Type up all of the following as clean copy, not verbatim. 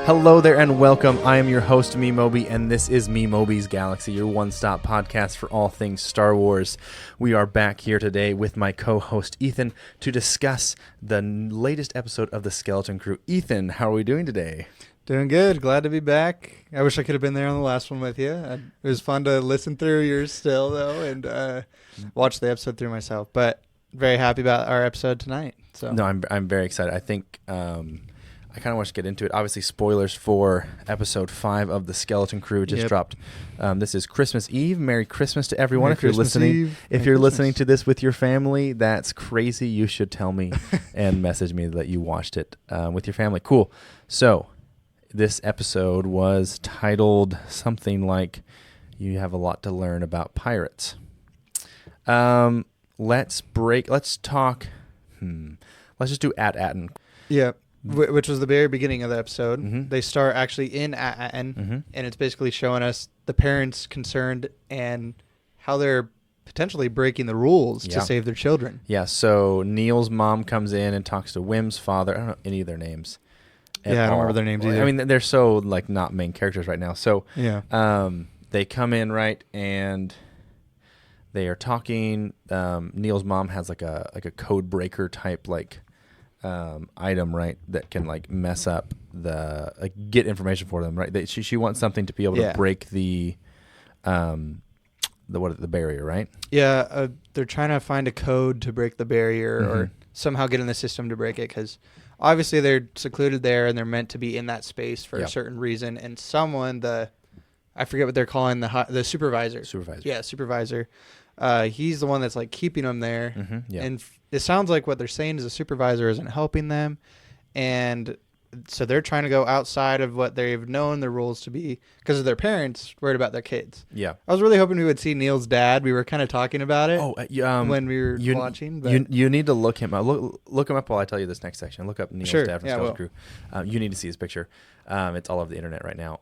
Hello there and welcome. I am your host, Me Moby, and this is Me Moby's Galaxy, your one-stop podcast for all things Star Wars. We are back here today with my co-host, Ethan, to discuss the latest episode of The Skeleton Crew. Ethan, how are we doing today? Doing good. Glad to be back. I wish I could have been there on the last one with you. It was fun to listen through yours still, though, and watch the episode through myself. But very happy about our episode tonight. So No, I'm very excited. I think I kind of want to get into it. Obviously, spoilers for Episode 5 of The Skeleton Crew just dropped. This is Christmas Eve. Merry Christmas to everyone. Merry if you're Christmas listening, Eve. if Merry you're Christmas. listening to this with your family, that's crazy. You should tell me and message me that you watched it with your family. Cool. So this episode was titled something like "You Have a Lot to Learn About Pirates." Let's talk. Let's just do Atten. yeah, which was the very beginning of the episode. Mhm. They start actually in Atten, Mm-hmm. and it's basically showing us the parents concerned and how they're potentially breaking the rules Yeah. to save their children. Yeah, so Neil's mom comes in and talks to Wim's father. I don't know any of their names. at Yeah, I don't all. remember their names either. I mean, they're so like not main characters right now. So Yeah. they come in, right, and they are talking. Neil's mom has like a code breaker type like item, right, that can like mess up get information for them, right? She wants something to be able to break the barrier, right? Yeah, they're trying to find a code to break the barrier Mhm. or somehow get in the system to break it because obviously they're secluded there and they're meant to be in that space for Yeah. a certain reason. And someone, I forget what they're calling the supervisor. Supervisor. Yeah, supervisor. He's the one that's like keeping them there. Mm-hmm. Yeah. And it sounds like what they're saying is the supervisor isn't helping them. And so they're trying to go outside of what they've known the rules to be because of their parents worried about their kids. Yeah. I was really hoping we would see Neil's dad. We were kind of talking about it when we were you, watching. But you need to look him up. Look him up while I tell you this next section. Look up Neil's Sure, dad from yeah, I Skeleton Crew. You need to see his picture. It's all over the internet right now.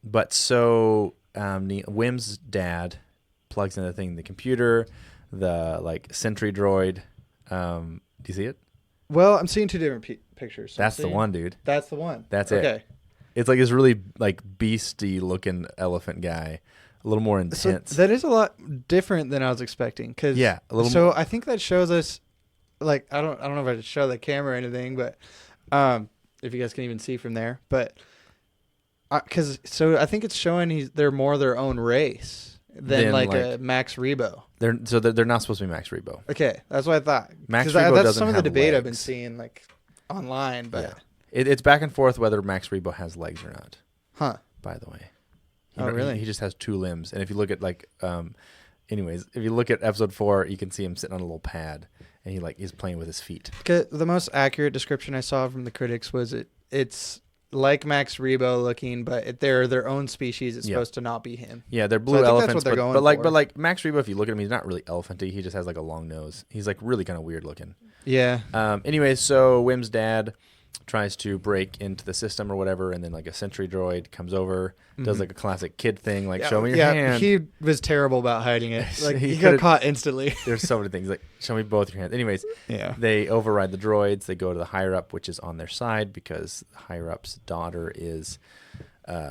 But so Wim's dad plugs in the computer, the like sentry droid. Do you see it? well, I'm seeing two different pictures. So That's the one, dude. That's the one. That's it. Okay. It's like this really like beastie looking elephant guy, a little more So intense. that is a lot different than I was expecting. Cause Yeah, a little So I think that shows us, like, I don't know if I should show the camera or anything, but if you guys can even see from there, but so I think it's showing they're more their own race than like a Max Rebo. They're not supposed to be Max Rebo. Okay, that's what I thought. Max 'Cause Rebo that's doesn't some of the have debate I've been legs. seeing like online, but Yeah. It's back and forth whether Max Rebo has legs or not. huh? By the way, Really? He just has two limbs. And if you look at like, if you look at episode 4, you can see him sitting on a little pad, and he's playing with his feet. The most accurate description I saw from the critics was it's like Max Rebo looking, but they're their own species. It's Yeah. supposed to not be him. Yeah, they're So blue I think that's elephants, what they're going but for. like Max Rebo, if you look at him, he's not really elephanty. He just has like a long nose. He's like really kind of weird looking. Yeah. Anyway, so Wim's dad tries to break into the system or whatever, and then like a sentry droid comes over, does like a classic kid thing, like show me your hand. He was terrible about hiding it. Like He he got could've- caught instantly. There's so many things like show me both your hands. Anyways, Yeah. they override the droids. They go to the higher up, which is on their side because the higher up's daughter is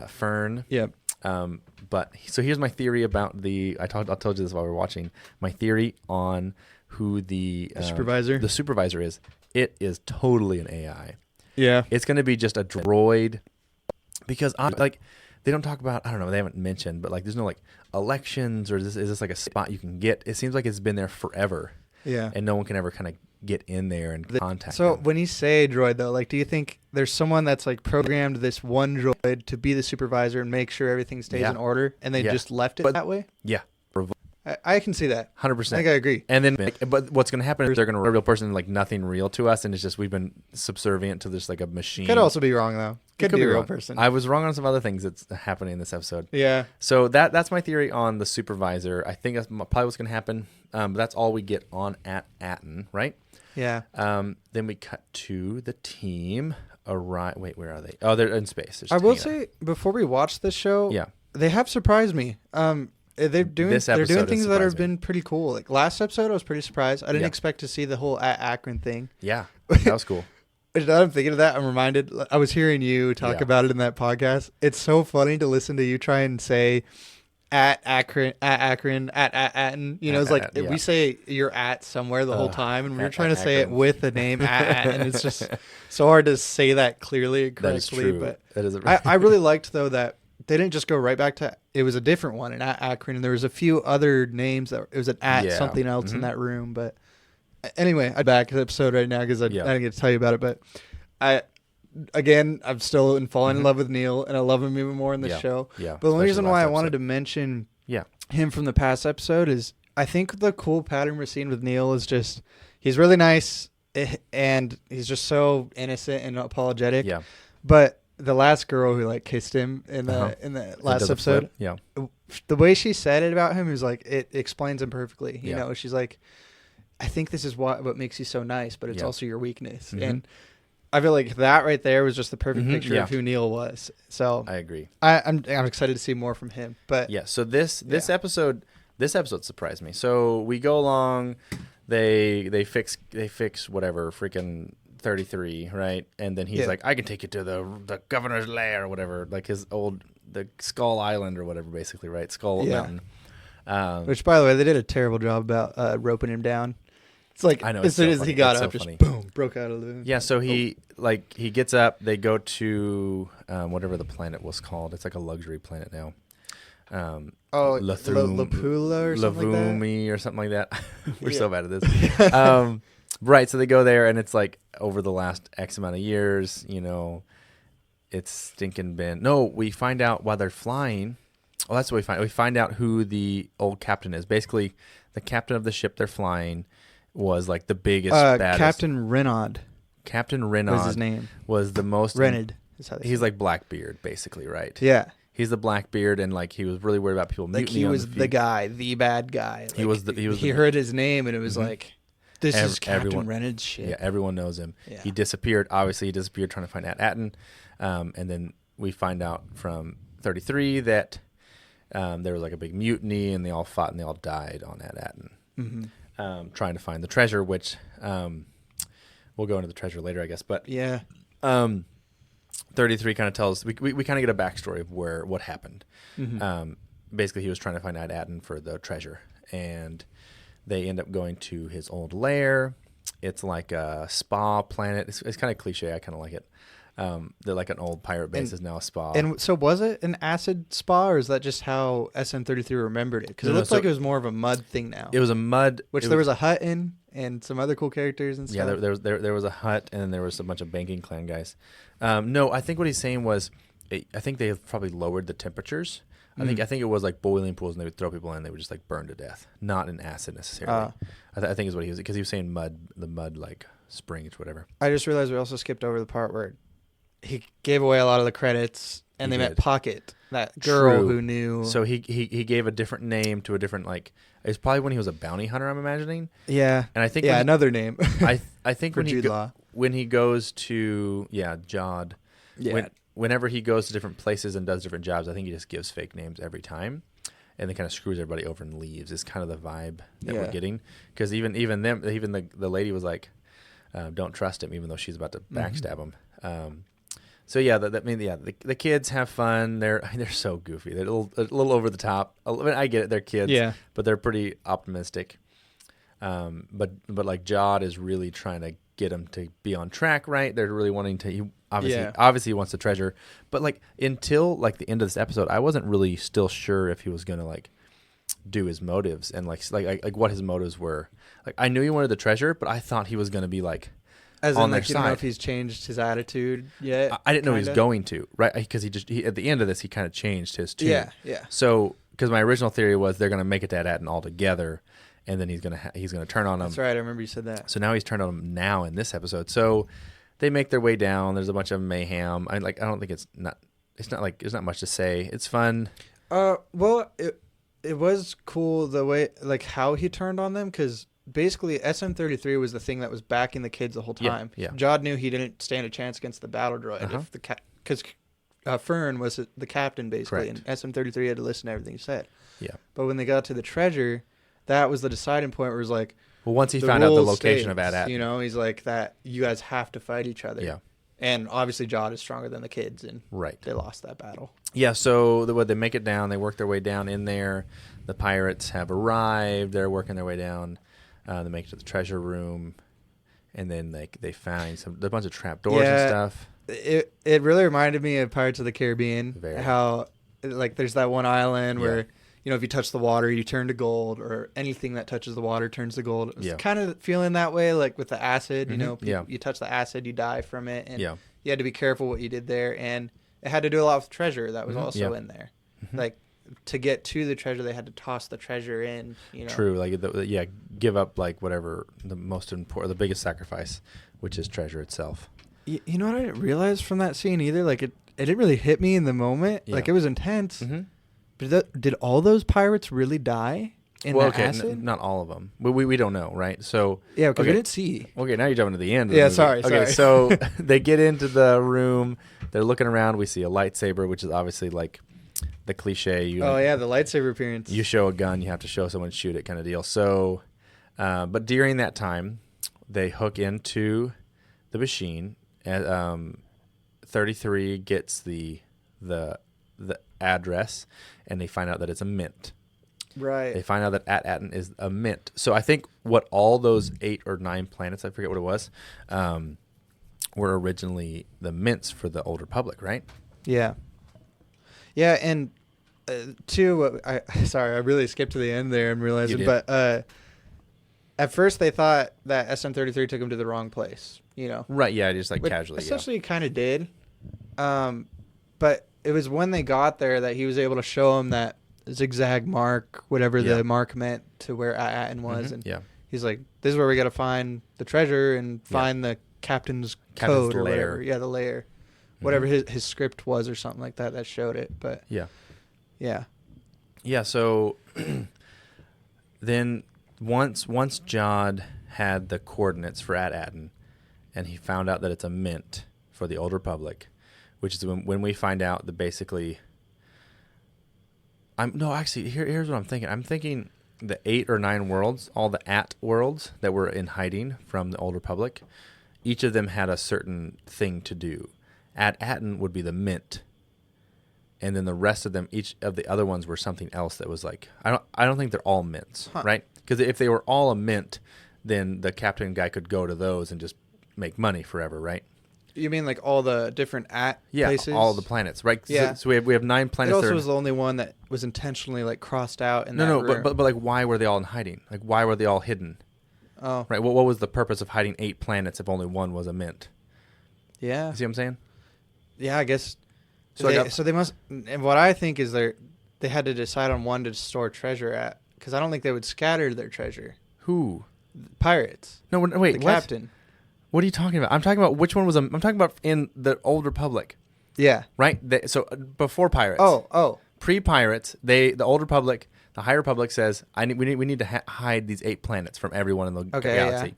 Fern. Yep. But so here's my theory about I told you this while we were watching. My theory on who the supervisor? The supervisor is. It is totally an AI. Yeah. It's going to be just a droid because they don't talk about, I don't know, they haven't mentioned, but like there's no like elections or is this like a spot you can get? It seems like it's been there forever. Yeah. And no one can ever kind of get in there and contact So them. when you say droid though, like do you think there's someone that's like programmed this one droid to be the supervisor and make sure everything stays Yeah. in order and they Yeah. just left it But- that way? Yeah. I can see that. 100%. I think I agree. And then, but what's going to happen is they're going to a real person, like nothing real to us, and it's just we've been subservient to this like a machine. Could also be wrong though. Could be a real wrong. person. I was wrong on some other things that's happening in this episode. Yeah. So that's my theory on the supervisor. I think that's probably what's going to happen. But that's all we get on at Atten, right? Yeah. Then we cut to the team. Wait, where are they? Oh, they're in space. They're just I will hanging out. say before we watch this show, Yeah. they have surprised me. They're doing This they're doing episode things has that have surprised me. been pretty cool. Like last episode, I was pretty surprised. I didn't Yeah. expect to see the whole Akron thing. Yeah, that was cool. Now I'm thinking of that, I'm reminded. I was hearing you talk about it in that podcast. It's so funny to listen to you try and say at Akron, at Atten. You know, it's like we say you're at somewhere the whole time, and we're trying to say it with the name at, and it's just so hard to say that clearly and correctly. That is true. But that is I really liked though that they didn't just go right back to it was a different one in Akron, and there was a few other names that it was an at something else in that room, but. Anyway, I'm back to the episode right now because I didn't get to tell you about it. But I'm still falling in love with Neil, and I love him even more in this show. Yeah. But the only reason why I wanted to mention him from the past episode is I think the cool pattern we're seeing with Neil is just he's really nice and he's just so innocent and apologetic. Yeah. But the last girl who like kissed him in the last episode, the way she said it about him is like it explains him perfectly. You know, she's like, I think this is what makes you so nice, but it's also your weakness. Mm-hmm. And I feel like that right there was just the perfect picture of who Neil was. So I agree. I'm excited to see more from him. But so this episode surprised me. So we go along, they fix whatever freaking 33, right? And then he's like, I can take you to the governor's lair or whatever, like the Skull Island or whatever, basically, right? Skull Mountain. Which, by the way, they did a terrible job about roping him down. It's like as soon as he got up, just boom, broke out of the. Yeah, so he gets up. They go to whatever the planet was called. It's like a luxury planet now. Lapula or something like that. Or something like that. We're so bad at this. Right, so they go there, and it's like over the last X amount of years, you know, it's stinking been. No, we find out while they're flying. Oh, that's what we find. We find out who the old captain is. Basically, the captain of the ship they're flying was like the biggest, baddest. Captain Renaud. Captain Renaud was his name. Was the most. Renaud. He's like Blackbeard, basically, right? Yeah. He's the Blackbeard, and like he was really worried about people mutiny. Like he was the guy, the bad guy. Like, he heard his name, and it was like, this is Captain Renaud's ship. Yeah, everyone knows him. Yeah. He disappeared. Obviously, he disappeared trying to find Atten. And then we find out from 33 that there was like a big mutiny, and they all fought and they all died on Atten. Mm-hmm. Trying to find the treasure, which we'll go into the treasure later, I guess. But 33 kind of tells we kind of get a backstory of what happened. Mm-hmm. Basically, he was trying to find Atten for the treasure, and they end up going to his old lair. It's like a spa planet. It's kind of cliche. I kind of like it. They're like an old pirate base is now a spa. And so was it an acid spa, or is that just how SM33 remembered it? Because it looks like it was more of a mud thing now. It was a mud. There was a hut in and some other cool characters and stuff. Yeah, there was a hut, and then there was a bunch of banking clan guys. No, I think what he's saying was, I think they probably lowered the temperatures. I think it was like boiling pools, and they would throw people in, and they would just like burn to death, not in acid necessarily. I think is what he was, because he was saying the mud like springs, whatever. I just realized we also skipped over the part where he gave away a lot of the credits, and they met Pocket, that girl who knew. So he gave a different name to a different, like, it's probably when he was a bounty hunter, I'm imagining. Yeah. And I think another name. I think when he goes to Jod. Yeah. Whenever he goes to different places and does different jobs, I think he just gives fake names every time, and then kind of screws everybody over and leaves. Is kind of the vibe that we're getting, because even the lady was like, don't trust him, even though she's about to backstab him. So the kids have fun. They're so goofy. They're a little over the top. I mean, I get it. They're kids, but they're pretty optimistic. But like Jod is really trying to get them to be on track, right? They're really wanting to. Obviously he wants the treasure, but like until like the end of this episode, I wasn't really still sure if he was gonna like do his motives and like what his motives were. Like I knew he wanted the treasure, but I thought he was gonna be like. As in, like, you don't know if he's changed his attitude yet? I didn't know he was going to, right? Because he at the end of this, he kind of changed his tune. Yeah. So, because my original theory was they're going to make it to Atten all together, and then he's gonna turn on him. That's right. I remember you said that. So now he's turned on him now in this episode. So they make their way down. There's a bunch of mayhem. I don't think it's not like there's not much to say. It's fun. Well, it was cool the way like how he turned on them, because. Basically, SM33 was the thing that was backing the kids the whole time. Yeah. Jod knew he didn't stand a chance against the battle droid because Fern was the captain basically, Correct. and SM33 had to listen to everything he said. Yeah. But when they got to the treasure, that was the deciding point where it was like, Well, once he found out the rules location of states, At-At. you know, he's like that. You guys have to fight each other. Yeah. And obviously, Jod is stronger than the kids, and Right. they lost that battle. Yeah, so they make it down. They work their way down in there. The pirates have arrived. They're working their way down. They make it to the treasure room, and then they find a bunch of trap doors and stuff. It really reminded me of Pirates of the Caribbean. Very. How like there's that one island where if you touch the water, you turn to gold, or anything that touches the water turns to gold. It's kind of feeling that way, like with the acid. Mm-hmm. You touch the acid, you die from it, and Yeah. you had to be careful what you did there, and it had to do a lot with treasure that was also in there. Mm-hmm. Like to get to the treasure, they had to toss the treasure in. True. Like give up like whatever the most important, the biggest sacrifice, which is treasure itself. You know what I didn't realize from that scene either? Like it didn't really hit me in the moment. Yeah. Like it was intense. Mm-hmm. But did all those pirates really die in that acid? Not all of them. We don't know, right? So yeah, because we didn't see. Okay, now you're jumping to the end. Of Yeah, the movie. sorry. Okay, so they get into the room. They're looking around. We see a lightsaber, which is obviously like the cliche. The lightsaber appearance. You show a gun, you have to show someone to shoot it, kind of deal. So, but during that time, they hook into the machine. And 33 gets the address, and they find out that it's a mint. Right. They find out that At-Atten is a mint. So I think what all those 8 or 9 planets, I forget what it was, were originally the mints for the Old Republic, right? Yeah. Yeah, and two, I really skipped to the end there and realized it, but at first they thought that SM-33 took them to the wrong place, Right, yeah, just like casually. Essentially kind of did. But it was when they got there that he was able to show them that zigzag mark, whatever the mark meant, to where At-Atten was. Mm-hmm. And he's like, this is where we got to find the treasure and find the captain's code or lair. whatever. Yeah, the lair. Whatever his script was or something like that showed it. But yeah. Yeah, so then once Jod had the coordinates for At-Atten, and he found out that it's a mint for the Old Republic, which is when we find out that basically... here's what I'm thinking. I'm thinking the 8 or 9 worlds, all the At worlds that were in hiding from the Old Republic, each of them had a certain thing to do. At-Atten would be the mint, and then the rest of them, each of the other ones were something else that was like... I don't think they're all mints, right? Because if they were all a mint, then the captain guy could go to those and just make money forever, right? You mean like all the different places? Yeah, all the planets, right? Yeah. So we have 9 planets. It also was the only one that was intentionally like crossed out in that room. But like, why were they all in hiding? Like, why were they all hidden? Oh, right. What was the purpose of hiding 8 planets if only one was a mint? Yeah. You see what I'm saying? Yeah, I guess. So they must. And what I think is they had to decide on one to store treasure at, because I don't think they would scatter their treasure. Who? Pirates. No, wait. The captain. What are you talking about? I'm talking about which one was I'm talking about in the Old Republic. Yeah. Right? So before pirates. Oh. Pre-pirates, the Old Republic, the High Republic says, we need to hide these 8 planets from everyone in the galaxy.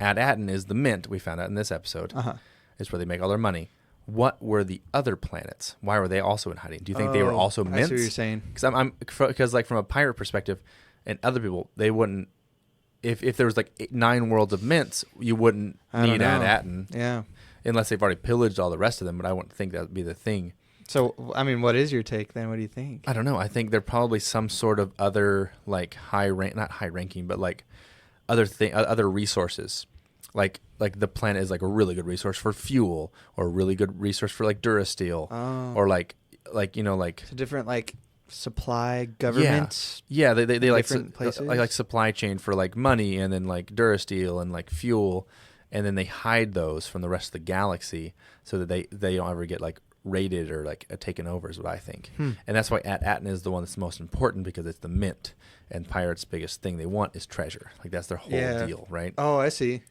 Yeah. At-Atten is the mint we found out in this episode. Uh-huh. It's where they make all their money. What were the other planets? Why were they also in hiding? Do you think they were also mints? I see what you're saying. Because like from a pirate perspective, and other people, they wouldn't. If there was like 9 worlds of mints, you wouldn't need At-Atten. Yeah. Unless they've already pillaged all the rest of them, but I wouldn't think that would be the thing. So, I mean, what is your take then? What do you think? I don't know. I think they're probably some sort of other like not high ranking, but like other resources. Like the planet is like a really good resource for fuel, or a really good resource for like Durasteel, or like it's a different like supply governments. Yeah, they like different places? like supply chain for like money, and then like Durasteel and like fuel, and then they hide those from the rest of the galaxy so that they don't ever get like raided or like taken over, is what I think. And that's why At-Atten is the one that's most important, because it's the mint, and pirates' biggest thing they want is treasure. Like that's their whole deal, right? Oh, I see.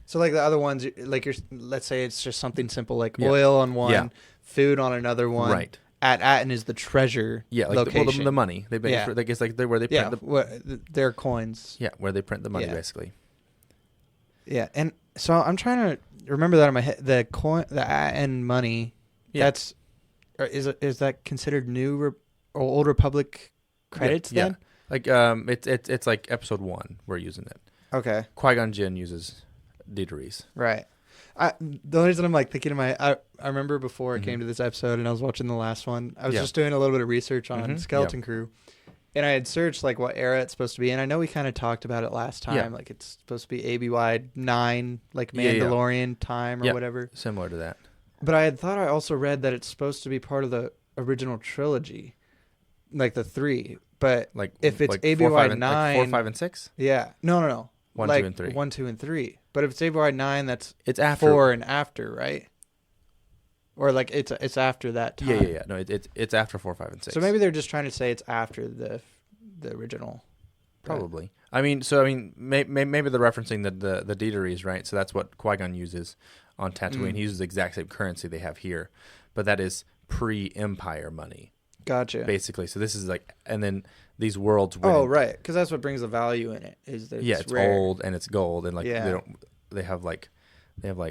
So like the other ones, like let's say it's just something simple like oil on one, food on another one. Right. At-Atten is the treasure location. The money. They it's like where they print their coins. Yeah, where they print the money basically. Yeah, and so I'm trying to remember that in my head. The At-Atten money. Yeah. Is that considered new or Old Republic credits then? Like it's like episode 1 we're using it. Okay. Qui-Gon Jinn uses Dieterys. Right. The only reason I'm like thinking I remember before I Mhm. came to this episode and I was watching the last one, I was Yeah. just doing a little bit of research on Mhm. Skeleton Crew. And I had searched like what era it's supposed to be, and I know we kind of talked about it last time. Yeah. Like it's supposed to be ABY 9, like Yeah, yeah. Mandalorian time or Yeah. whatever. Similar to that. But I had thought I also read that it's supposed to be part of the original trilogy, like the 3. But Like if it's like ABY 4, 5, and, 9, 4, 5, and 6. yeah, no, 1, like 2, and 3. 1, 2, and 3. But if it's ABY 9, that's It's after 4 and after, right? Or like it's after that time. Yeah. No, it's after 4, 5, and 6. So maybe they're just trying to say it's after the original. Probably. Maybe they're referencing the Dieterys, right? So that's what Qui-Gon uses on Tatooine. He uses the exact same currency they have here, but that is pre-Empire money, Gotcha. basically. So this is like, and then these worlds. Right, because that's what brings the value in it. Is that it's rare. old and it's gold, and like Yeah. they have like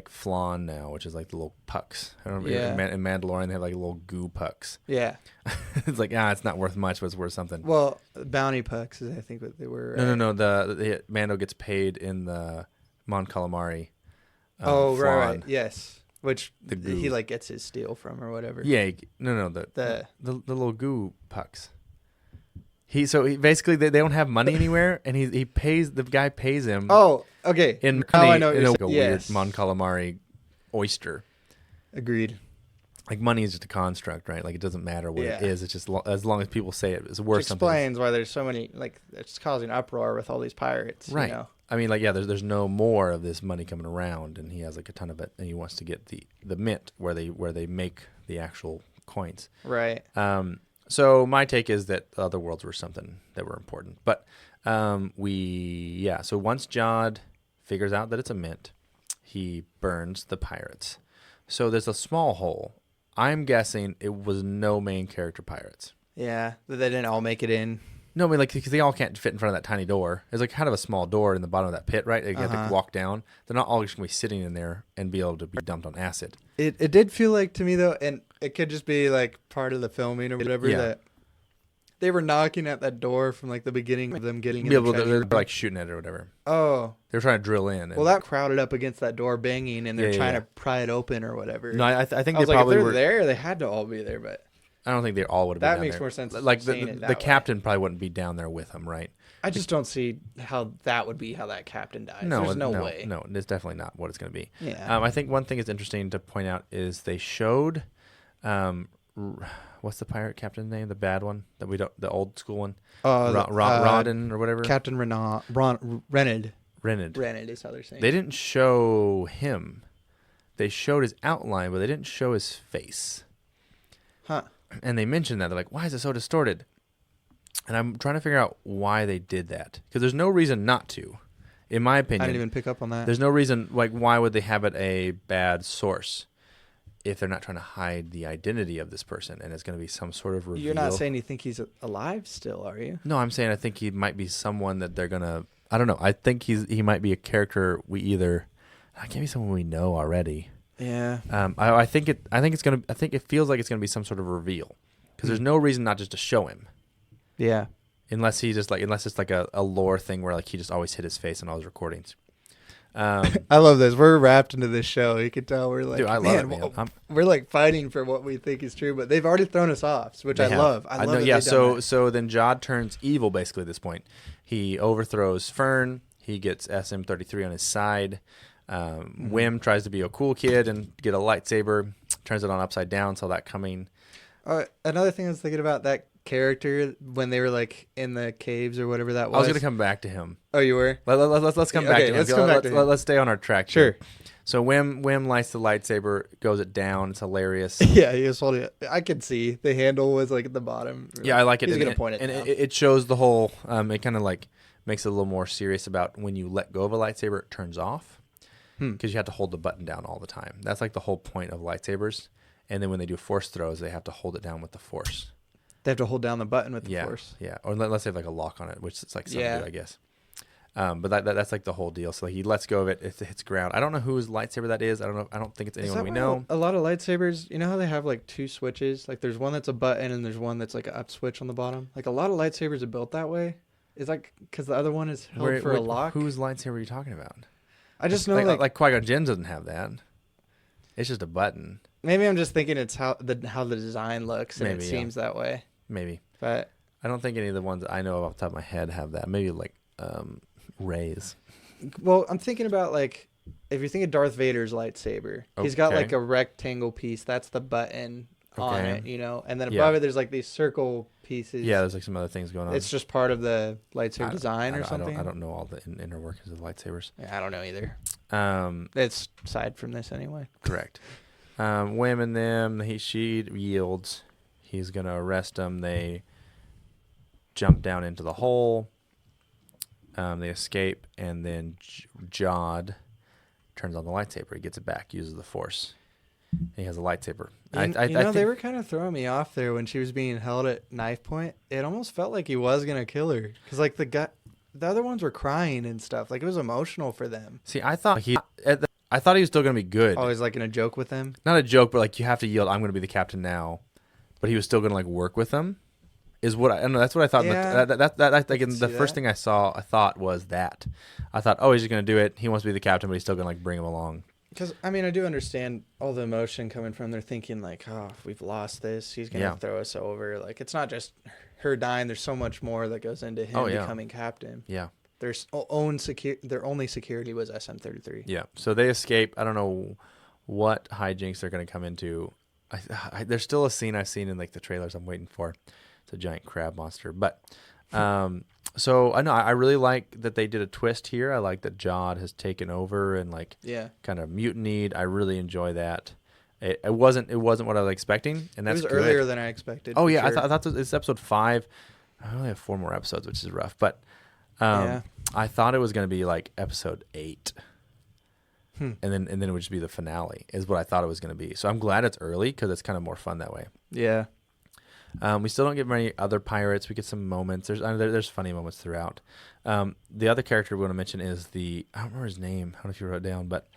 flan now, which is like the little pucks. I don't know. Yeah. In Mandalorian, they have like little goo pucks. Yeah. It's like it's not worth much, but it's worth something. Well, bounty pucks is I think what they were. No. The Mando gets paid in the Mon Calamari. Right. flan. Yes. Which The goo. he like gets his steel from or whatever. Yeah, the little goo pucks. He basically they don't have money anywhere, and the guy pays him. Oh, okay. In Now money, I know what in you're a saying. weird Yes. Mon Calamari oyster. Agreed. Like money is just a construct, right? Like it doesn't matter what it Yeah. is. It's just as long as people say it's Which worth something. explains why there's so many like it's causing uproar with all these pirates. Right. You know? I mean, like there's no more of this money coming around, and he has like a ton of it, and he wants to get the mint where they make the actual coins. Right. So my take is that other worlds were something that were important. But so once Jod figures out that it's a mint, he burns the pirates. So there's a small hole. I'm guessing it was no main character pirates. Yeah. That they didn't all make it in. No, I mean, like, because they all can't fit in front of that tiny door. There's like kind of a small door in the bottom of that pit, right? You have to walk down. They're not all just going to be sitting in there and be able to be dumped on acid. It did feel like to me though, and it could just be like part of the filming or whatever, Yeah. that they were knocking at that door from like the beginning of them getting in Be the able to, treasure they're like shooting at it or whatever. Oh, They were trying to drill in. And, well, that crowded up against that door banging, and they're Yeah, trying yeah. to pry it open or whatever. no, I think I they was like, if probably they're were. there, they had to all be there, but I don't think they all would have been that down makes there. more sense. Like seeing the it that way. captain probably wouldn't be down there with him, right? I just don't see how that would be how that captain dies. No, There's no way. No, it's definitely not what it's going to be. Yeah. I think one thing is interesting to point out is they showed, what's the pirate captain's name? The bad one that we don't, the old school one, Rodden or whatever. Captain Renard. Renard is how they're saying. They didn't show him. They showed his outline, but they didn't show his face. Huh. And they mentioned that. They're like, why is it so distorted? And I'm trying to figure out why they did that. Because there's no reason not to, in my opinion. I didn't even pick up on that. There's no reason, like, why would they have it a bad source if they're not trying to hide the identity of this person and it's going to be some sort of reveal? You're not saying you think he's alive still, are you? No, I'm saying I think he might be someone that they're going to, I don't know. I think he might be a character can't be someone we know already. Yeah. I think it feels like it's gonna be some sort of reveal, because there's no reason not just to show him, Yeah. unless it's like a lore thing where like he just always hit his face in all his recordings. I love this. We're wrapped into this show. You can tell we're like, Dude, I love it, man. We're like fighting for what we think is true, but they've already thrown us off, which I love. I love. know. that Yeah. they've done that. So then Jod turns evil basically at this point. He overthrows Fern. He gets SM-33 on his side. Wim tries to be a cool kid and get a lightsaber. Turns it on upside down. Saw that coming. Another thing I was thinking about that character when they were like in the caves or whatever that was. I was gonna come back to him. Oh, you were? Let's come back to him. Let's come back to him. Let's stay on our track. Sure. Here. So Wim lights the lightsaber, goes it down. It's hilarious. Yeah, he was holding it. I could see the handle was like at the bottom. Yeah, I like it. He's And gonna point it and down. it shows the whole. It kind of like makes it a little more serious about when you let go of a lightsaber, it turns off, because you have to hold the button down all the time. That's like the whole point of lightsabers. And then when they do force throws, they have to hold it down with the force. They have to hold down the button with the force. Yeah, or unless they have like a lock on it, which is like some Yeah. do, I guess. But that's like the whole deal. So he lets go of it. It hits ground. I don't know whose lightsaber that is. I don't know. I don't think it's anyone we know. A lot of lightsabers, you know how they have like two switches? Like there's one that's a button and there's one that's like an up switch on the bottom. Like a lot of lightsabers are built that way. Is like because the other one is held for a lock. Whose lightsaber are you talking about? I just know like Qui-Gon Jinn doesn't have that. It's just a button. Maybe I'm just thinking it's how the design looks and Maybe, it seems that way. Maybe. But I don't think any of the ones that I know of off the top of my head have that. Maybe like Rey's. Well, I'm thinking about like if you think of Darth Vader's lightsaber, he's got like a rectangle piece. That's the button on it, you know, and then above it there's like these circle pieces. Yeah, there's like some other things going on. It's just part of the lightsaber design or something. I don't know all the inner workings of lightsabers. Yeah, I don't know either. It's aside from this anyway. Correct. Wham and them. She yields. He's gonna arrest them. They jump down into the hole. They escape, and then Jod turns on the lightsaber. He gets it back, uses the Force. He has a lightsaber. They were kind of throwing me off there when she was being held at knife point. It almost felt like he was gonna kill her because like the other ones were crying and stuff. Like it was emotional for them. See, I thought he was still gonna be good. Always like in a joke with them. Not a joke, but like you have to yield. I'm gonna be the captain now, but he was still gonna like work with them. Is what I don't know. That's what I thought. Yeah, Like the first thing I thought was that. I thought, oh, he's just gonna do it. He wants to be the captain, but he's still gonna like bring him along. Because I mean, I do understand all the emotion coming from. They're thinking like, oh, if we've lost this, he's gonna throw us over. Like it's not just her dying. There's so much more that goes into him becoming captain. Yeah. Their only security was SM-33. Yeah. So they escape. I don't know what hijinks they're gonna come into. There's still a scene I've seen in like the trailers I'm waiting for. It's a giant crab monster. But so I know I really like that they did a twist here. I like that Jod has taken over and like kind of mutinied. I really enjoy that. It wasn't what I was expecting, and that's it was earlier than I expected. Oh yeah, sure. I thought it's episode 5. I only have 4 more episodes, which is rough. But I thought it was going to be like episode 8. And then it would just be the finale is what I thought it was going to be. So I'm glad it's early because it's kind of more fun that way. Yeah. We still don't get many other pirates. We get some moments. There's funny moments throughout. The other character we want to mention is I don't remember his name. I don't know if you wrote it down, but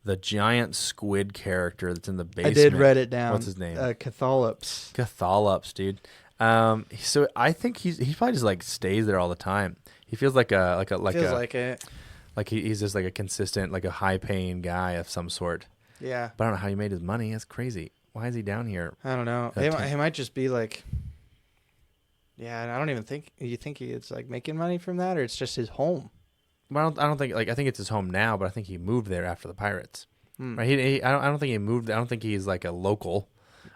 the giant squid character that's in the basement. I did write it down. What's his name? Catholops. Catholops, dude. So I think he probably just like stays there all the time. He feels like he's just like a consistent, like a high paying guy of some sort. Yeah. But I don't know how he made his money. That's crazy. Why is he down here? I don't know. He might just be like, I don't even think you think he is like making money from that, or it's just his home. Well, I don't think I think it's his home now, but I think he moved there after the pirates. Right? I don't think he moved. I don't think he's like a local.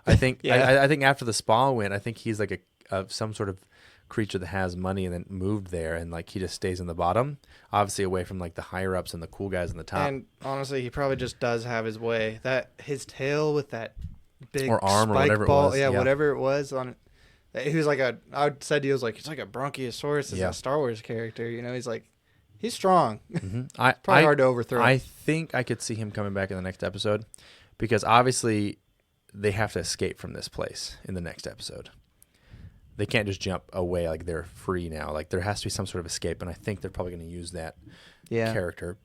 I think I think after the spa went, I think he's like some sort of creature that has money and then moved there, and like he just stays in the bottom, obviously away from like the higher ups and the cool guys in the top. And honestly, he probably just does have his way. That his tail with that big or arm or whatever ball, it was. Yeah, whatever it was on it. He was like he's like a Bronchiosaurus as a Star Wars character. You know, he's strong. Mm-hmm. Probably hard to overthrow. I think I could see him coming back in the next episode because obviously they have to escape from this place in the next episode. They can't just jump away like they're free now. Like there has to be some sort of escape, and I think they're probably going to use that character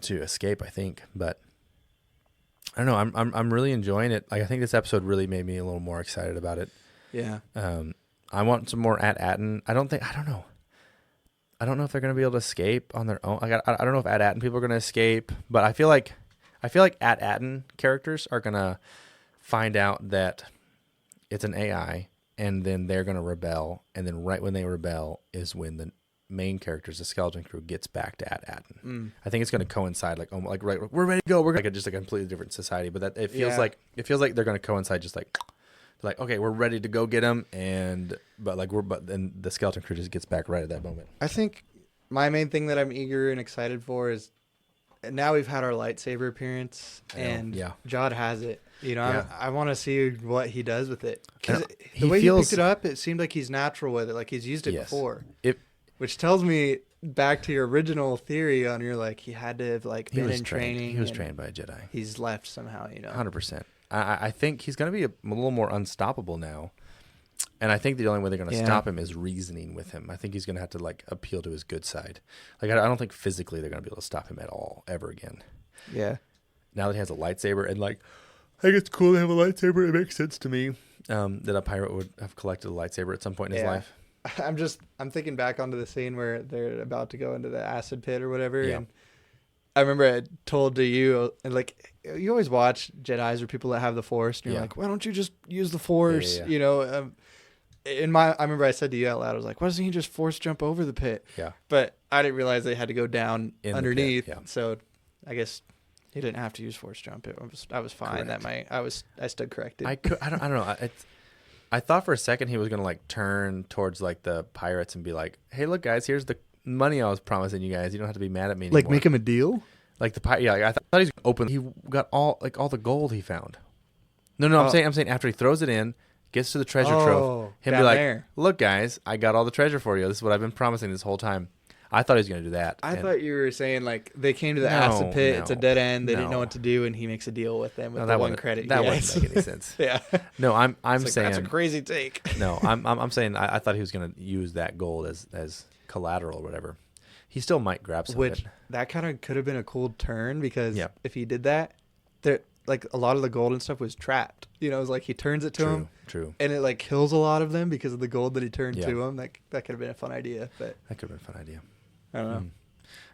to escape. I think, but I don't know. I'm really enjoying it. Like I think this episode really made me a little more excited about it. Yeah. I want some more At-Atten. I don't know. I don't know if they're going to be able to escape on their own. I don't know if At-Atten people are going to escape, but I feel like At-Atten characters are going to find out that it's an AI, and then they're going to rebel, and then right when they rebel is when the main characters, the skeleton crew, gets back to At-Atten. I think it's going to coincide like right, we're ready to go. We're like just a completely different society, but that it feels like they're going to coincide just like okay, we're ready to go get him, but then the skeleton crew just gets back right at that moment. I think my main thing that I'm eager and excited for is now we've had our lightsaber appearance, and Jod has it. You know, I want to see what he does with it. Because the way he picked it up, it seemed like he's natural with it, like he's used it before. Which tells me back to your original theory on he had to have like been in training. He was trained by a Jedi. He's left somehow, 100%. I think he's going to be a little more unstoppable now. And I think the only way they're going to stop him is reasoning with him. I think he's going to have to like appeal to his good side. Like I don't think physically they're going to be able to stop him at all ever again. Yeah. Now that he has a lightsaber, and like I think it's cool to have a lightsaber. It makes sense to me that a pirate would have collected a lightsaber at some point in his life. I'm thinking back onto the scene where they're about to go into the acid pit or whatever. Yeah. And I remember I told to you, and like, you always watch Jedis or people that have the Force, and you're Yeah. like, why don't you just use the Force? Yeah. You know, I remember I said to you out loud, I was like, why doesn't he just Force jump over the pit? Yeah. But I didn't realize they had to go down In the pit, underneath. yeah. So I guess he didn't have to use Force jump. I was fine. Correct. I stood corrected. I don't know. I thought for a second he was gonna like turn towards like the pirates and be like, "Hey, look, guys, here's the money I was promising you guys. You don't have to be mad at me anymore." like make him a deal. Like the pirate. Yeah, like, I thought he was gonna open. He got all the gold he found. No. I'm saying after he throws it in, gets to the treasure trove, him be like, there. "Look, guys, I got all the treasure for you. This is what I've been promising this whole time." I thought he was gonna do that. I thought you were saying like they came to the acid pit. No, it's a dead end. They didn't know no. what to do, and he makes a deal with them with the that one wouldn't- credit. That Yes. wouldn't make any sense. Yeah. No, I'm It's saying that's a crazy take. no. I'm saying I thought he was gonna use that gold as collateral or whatever. He still might grab some of Which it. that kind of could have been a cool turn because Yeah. if he did that, there like a lot of the gold and stuff was trapped. You know, it was like he turns it to him, True. and it like kills a lot of them because of the gold that he turned Yeah. to him. That could have been a fun idea, but That could have been a fun idea. I don't know. Mm.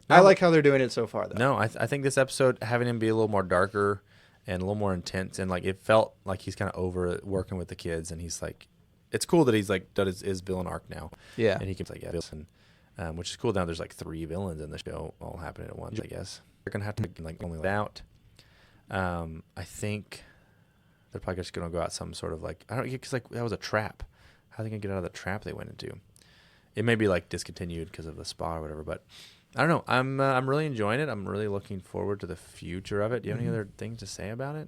I like how they're doing it so far, though. No, I think this episode having him be a little more darker and a little more intense, and like it felt like he's kind of over working with the kids, and he's like, it's cool that he's like done his villain arc now, Yeah. and he keeps like and which is cool. Now there's like 3 villains in the show all happening at once. I guess they're gonna have to like only out. I think they're probably just gonna go out some sort of like I don't because like that was a trap. How are they gonna get out of the trap they went into? It may be like discontinued because of the spa or whatever, but. I don't know. I'm really enjoying it. I'm really looking forward to the future of it. Do you have any other things to say about it?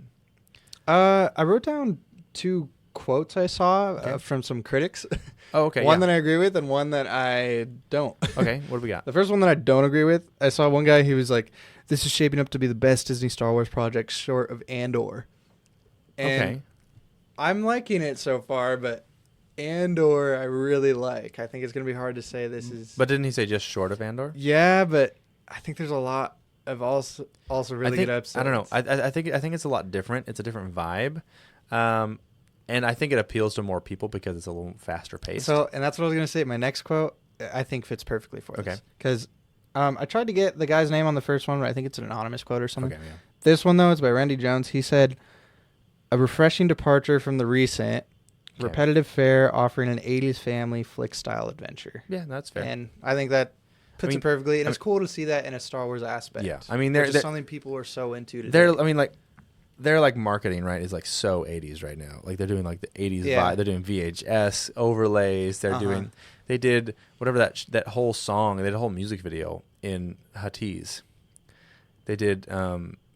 I wrote down 2 quotes I saw Okay. from some critics. Oh, okay. One that I agree with and one that I don't. Okay. What do we got? The first one that I don't agree with, I saw one guy, he was like, this is shaping up to be the best Disney Star Wars project short of Andor. And Okay. I'm liking it so far, but Andor I really like. I think it's going to be hard to say this is... But didn't he say just short of Andor? Yeah, but I think there's a lot of also really good episodes. I don't know. I think it's a lot different. It's a different vibe, and I think it appeals to more people because it's a little faster paced. So, and that's what I was going to say. My next quote, I think fits perfectly for this. Okay. Because I tried to get the guy's name on the first one, but I think it's an anonymous quote or something. Okay. Yeah. This one, though, is by Randy Jones. He said, a refreshing departure from the recent, Okay. repetitive fare offering an 80s family flick-style adventure. Yeah, that's fair. And I think that puts mean, it perfectly, and it's cool to see that in a Star Wars aspect. Yeah. I mean, which they're is something people are so into today. They're like marketing, right? Is like so 80s right now. Like they're doing like the 80s Yeah. vibe. They're doing VHS overlays. They're doing. They did whatever that whole song. They did a whole music video in Huttese. They did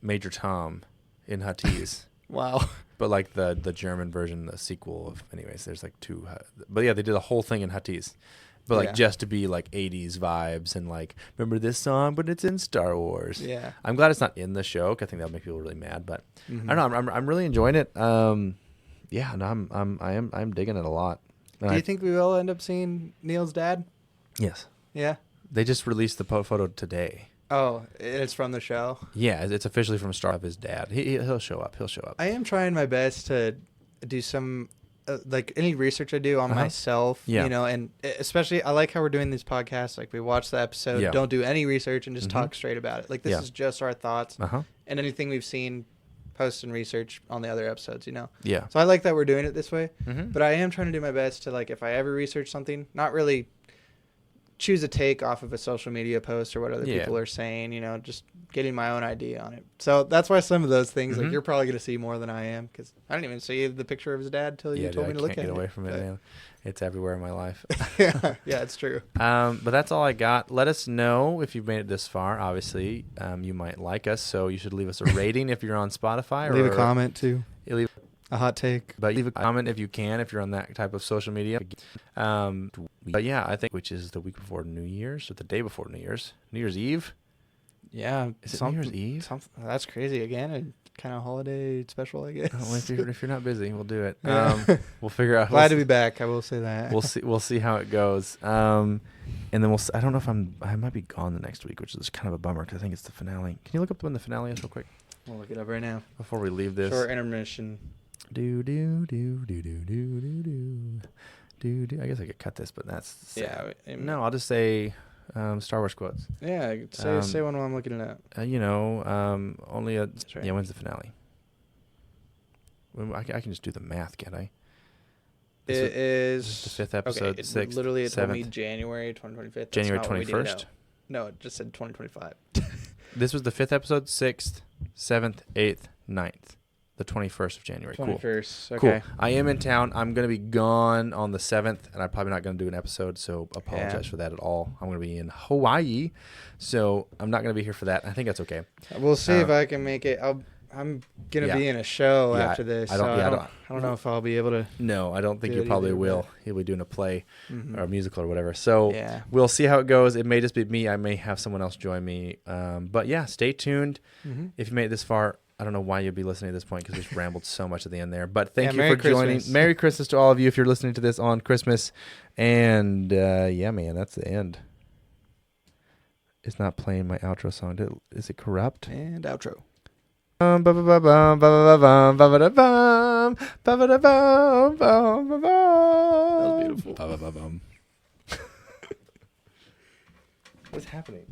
Major Tom in Huttese. Wow. But like the German version, the sequel of, anyways, there's like 2. But yeah, they did a whole thing in Huttese. But like Yeah. just to be like 80s vibes and like, remember this song, but it's in Star Wars. Yeah. I'm glad it's not in the show. 'Cause I think that would make people really mad. But Mhm. I don't know. I'm really enjoying it. Yeah, no, I'm digging it a lot. Do you think we will end up seeing Neil's dad? Yes. Yeah. They just released the photo today. Oh, it's from the show. Yeah, it's officially from Star of his dad. He'll show up. He'll show up. I am trying my best to do some, like any research I do on myself, Yeah. you know, and especially I like how we're doing these podcasts. Like we watch the episode, Yeah. don't do any research and just Mhm. talk straight about it. Like this Yeah. is just our thoughts Uh-huh. and anything we've seen, post and research on the other episodes, you know. Yeah. So I like that we're doing it this way, Mm-hmm. but I am trying to do my best to like, if I ever research something, not really choose a take off of a social media post or what other Yeah. people are saying, you know, just getting my own idea on it. So that's why some of those things, Mhm. like you're probably going to see more than I am, because I didn't even see the picture of his dad till you told me to look at it. I can't get away from it, man. It's everywhere in my life. Yeah, it's true. But that's all I got. Let us know if you've made it this far. Obviously, you might like us, so you should leave us a rating if you're on Spotify. Leave or a comment too. Leave A hot take. But leave a comment if you can, if you're on that type of social media. But yeah, I think, which is the week before New Year's, or the day before New Year's Eve. Yeah. Is it New Year's Eve? That's crazy again. And kind of holiday special, I guess. Oh, if you're not busy, we'll do it. Yeah. We'll figure out. Glad to be back. I will say that. We'll see how it goes. And then I don't know if I might be gone the next week, which is kind of a bummer because I think it's the finale. Can you look up when the finale is real quick We'll look it up right now. before we leave this? Short intermission. Do do do do do do do do I guess I could cut this, but that's sad. Yeah. No, I'll just say Star Wars quotes. Yeah. Say one while I'm looking it up. Only a right. yeah. When's the finale? I can just do the math, can't I? It is the 5th episode. Okay, 6th, literally, it told me 7th. January 2025. January 21st. No, it just said 2025. This was the 5th episode, 6th, 7th, 8th, 9th. The 21st of January. 21st. Cool. Okay. Cool. I am in town. I'm going to be gone on the 7th, and I'm probably not going to do an episode, so apologize for that at all. I'm going to be in Hawaii, so I'm not going to be here for that. I think that's okay. We'll see if I can make it. I'm going to be in a show after this. I don't know if I'll be able to. No, I don't think you probably will. He'll be doing a play or a musical or whatever. So we'll see how it goes. It may just be me. I may have someone else join me. But yeah, stay tuned. If you made it this far, I don't know why you'd be listening at this point because we just rambled so much at the end there. But thank you for joining. Merry Christmas to all of you if you're listening to this on Christmas. And yeah, man, that's the end. It's not playing my outro song. Is it corrupt? And outro. That was beautiful. What's happening?